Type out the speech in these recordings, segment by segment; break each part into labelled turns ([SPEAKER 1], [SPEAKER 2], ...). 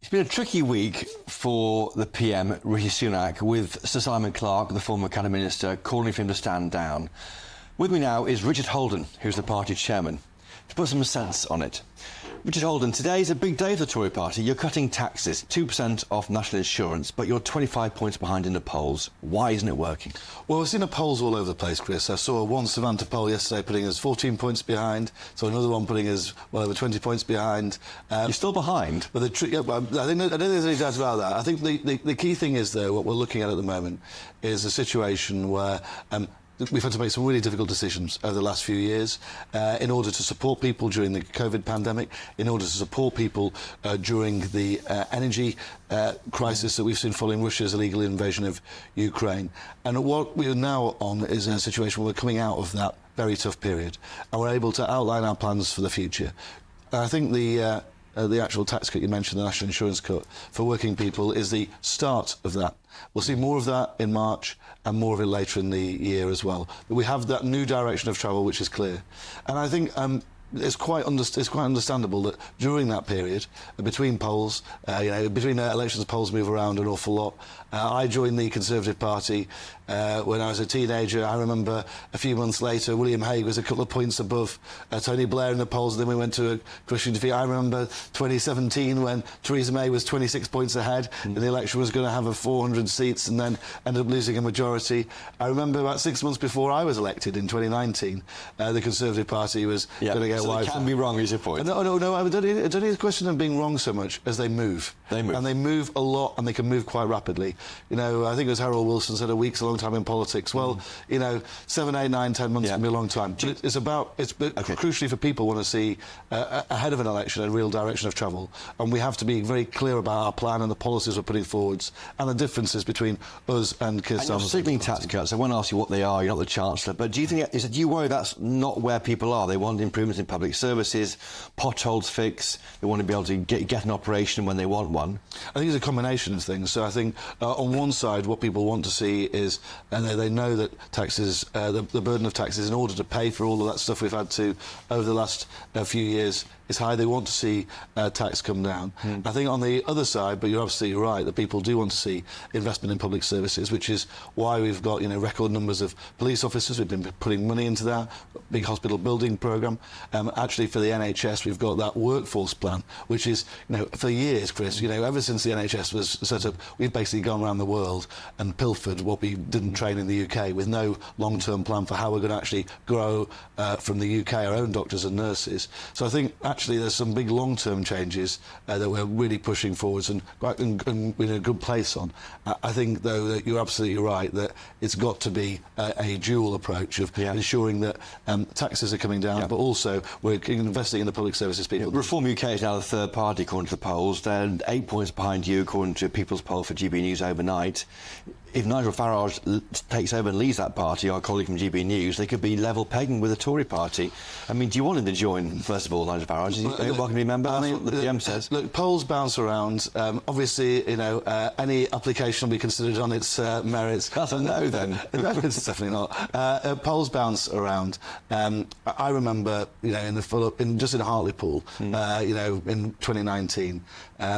[SPEAKER 1] It's been a tricky week for the PM, Rishi Sunak, with Sir Simon Clarke, the former Cabinet Minister, calling for him to stand down. With me now is Richard Holden, who's the party chairman, to put some sense on it. Richard Holden, today is a big day for the Tory party. You're cutting taxes, 2% off national insurance, but you're 25 points behind in the polls. Why isn't it working?
[SPEAKER 2] Well, we've seen the polls all over the place, Chris. I saw one Savanta poll yesterday putting us 14 points behind, so another one putting us well over 20 points behind.
[SPEAKER 1] You're still behind?
[SPEAKER 2] But I don't think there's any doubt about that. I think the key thing is, though, what we're looking at the moment is a situation where we've had to make some really difficult decisions over the last few years in order to support people during the COVID pandemic, in order to support people during the energy crisis that we've seen following Russia's illegal invasion of Ukraine. And what we are now on is a situation where we're coming out of that very tough period and we're able to outline our plans for the future. And I think the actual tax cut you mentioned, the national insurance cut for working people, is the start of that. We'll see more of that in March and more of it later in the year as well. But we have that new direction of travel, which is clear. And I think it's quite understandable that during that period, between polls, between elections, polls move around an awful lot. I joined the Conservative Party when I was a teenager. I remember a few months later, William Hague was a couple of points above Tony Blair in the polls, and then we went to a crushing defeat. I remember 2017 when Theresa May was 26 points ahead, and the election was going to have 400 seats and then ended up losing a majority. I remember about 6 months before I was elected in 2019, the Conservative Party was going to get
[SPEAKER 1] so
[SPEAKER 2] wiped.
[SPEAKER 1] It can be wrong, is your point?
[SPEAKER 2] No, I don't think it's a question of being wrong so much as they move.
[SPEAKER 1] They move.
[SPEAKER 2] And they move a lot, and they can move quite rapidly. You know, I think it was Harold Wilson said a week's a long time in politics. Well, 7, 8, 9, 10 months can be a long time. But crucially for people want to see ahead of an election a real direction of travel. And we have to be very clear about our plan and the policies we're putting forwards and the differences between us and Keir Starmer's.
[SPEAKER 1] You're signaling tax cuts. I won't ask you what they are. You're not the Chancellor. But do you worry that's not where people are? They want improvements in public services, potholes fixed. They want to be able to get an operation when they want one.
[SPEAKER 2] I think it's a combination of things. So I think on one side, what people want to see is, and they know that taxes, the burden of taxes in order to pay for all of that stuff we've had to over the last few years is high. They want to see tax come down. I think on the other side, but you're absolutely right, that people do want to see investment in public services, which is why we've got record numbers of police officers. We've been putting money into that big hospital building programme. Actually, for the NHS, we've got that workforce plan, which is, for years, Chris, ever since the NHS was set up, we've basically gone around the world and pilfered what we didn't train in the UK with no long-term plan for how we're going to actually grow from the UK, our own doctors and nurses. So I think actually there's some big long-term changes that we're really pushing forwards and in a good place on. I think, though, that you're absolutely right that it's got to be a dual approach of ensuring that taxes are coming down, but also we're investing in the public services people.
[SPEAKER 1] Reform UK is now the third party according to the polls. They're 8 points behind you according to People's Poll for GB News overnight. If Nigel Farage takes over and leaves that party, our colleague from GB News, they could be level pegging with the Tory party. I mean, do you want him to join, first of all, Nigel Farage? Is he welcome to be a member? That's what the PM says.
[SPEAKER 2] Look, polls bounce around. Obviously, any application will be considered on its merits.
[SPEAKER 1] That's a no, then.
[SPEAKER 2] No, it's definitely not. Polls bounce around. I remember, just in Hartlepool, in 2019,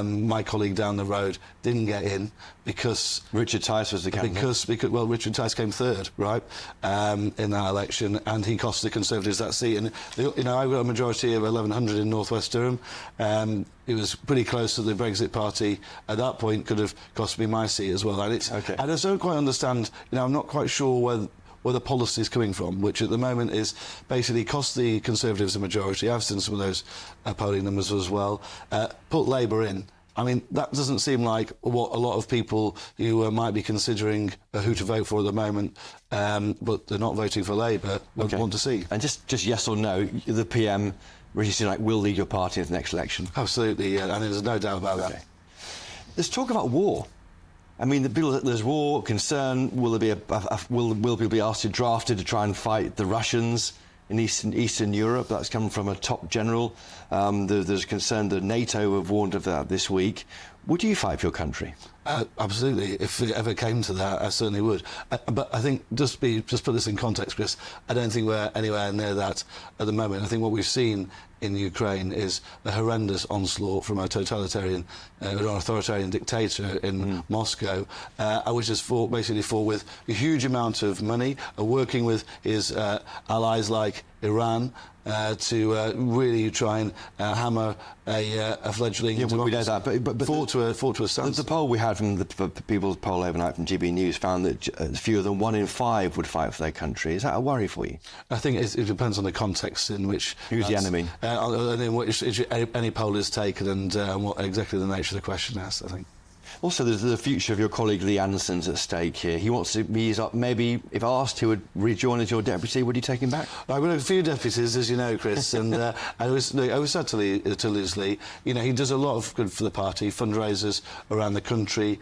[SPEAKER 2] my colleague down the road didn't get in because
[SPEAKER 1] Richard Tice was the candidate.
[SPEAKER 2] Because Richard Tice came third, right, in that election, and he cost the Conservatives that seat. And I got a majority of 1,100 in North West Durham. It was pretty close to the Brexit Party. At that point, could have cost me my seat as well. And I just don't quite understand. I'm not quite sure where the policy is coming from, which at the moment is basically cost the Conservatives a majority. I've seen some of those polling numbers as well. Put Labour in. I mean, that doesn't seem like what a lot of people who might be considering who to vote for at the moment, but they're not voting for Labour, would want to see.
[SPEAKER 1] And just yes or no, the PM, Rishi Sunak, will lead your party in the next election?
[SPEAKER 2] Absolutely, yeah, and there's no doubt about that.
[SPEAKER 1] There's talk about war. I mean, there's war, concern. Will people be asked to drafted to try and fight the Russians in Eastern Europe? That's come from a top general. There's concern that NATO have warned of that this week. Would you fight for your country?
[SPEAKER 2] Absolutely. If it ever came to that, I certainly would. But I think, just put this in context, Chris, I don't think we're anywhere near that at the moment. I think what we've seen in Ukraine is a horrendous onslaught from a totalitarian, an authoritarian dictator in Moscow, which has basically fought with a huge amount of money, working with his allies like Iran to really try and hammer a fledgling democracy.
[SPEAKER 1] We know that, but
[SPEAKER 2] fought to a stance.
[SPEAKER 1] The poll we had from the People's Poll overnight from GB News found that fewer than 1 in 5 would fight for their country. Is that a worry for you?
[SPEAKER 2] I think it depends on the context in which...
[SPEAKER 1] Who's the enemy?
[SPEAKER 2] And in which any poll is taken and what exactly the nature of the question asked, I think.
[SPEAKER 1] Also, there's the future of your colleague Lee Anderson's at stake here. He wants to ease up. Maybe, if asked, he would rejoin as your deputy. Would you take him back?
[SPEAKER 2] I've got a few deputies, as you know, Chris, and I always said to Lee, you know, he does a lot of good for the party, fundraisers around the country,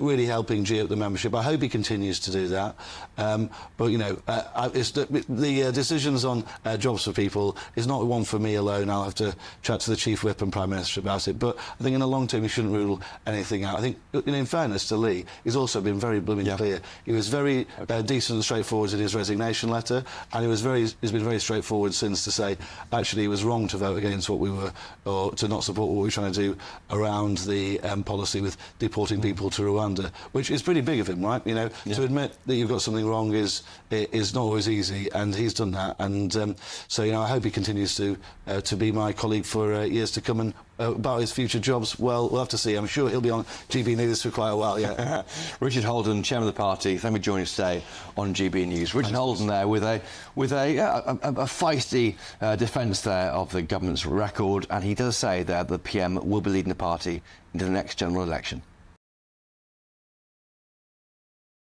[SPEAKER 2] really helping G up the membership. I hope he continues to do that. But, you know, the decisions on jobs for people is not one for me alone. I'll have to chat to the Chief Whip and Prime Minister about it. But I think in the long term, you shouldn't rule anything out. I think, in fairness to Lee, he's also been very blooming clear. He was very decent and straightforward in his resignation letter, and he's been very straightforward since to say, actually, he was wrong to vote against what we were, or to not support what we were trying to do around the policy with deporting people to Rwanda, which is pretty big of him, right? You know, to admit that you've got something wrong is not always easy, and he's done that. And so, you know, I hope he continues to be my colleague for years to come. And about his future jobs, well, we'll have to see. I'm sure he'll be on GB News for quite a while, yeah.
[SPEAKER 1] Richard Holden, Chairman of the party, thank you for joining us today on GB News. Richard Holden there with a feisty defence there of the government's record, and he does say that the PM will be leading the party into the next general election.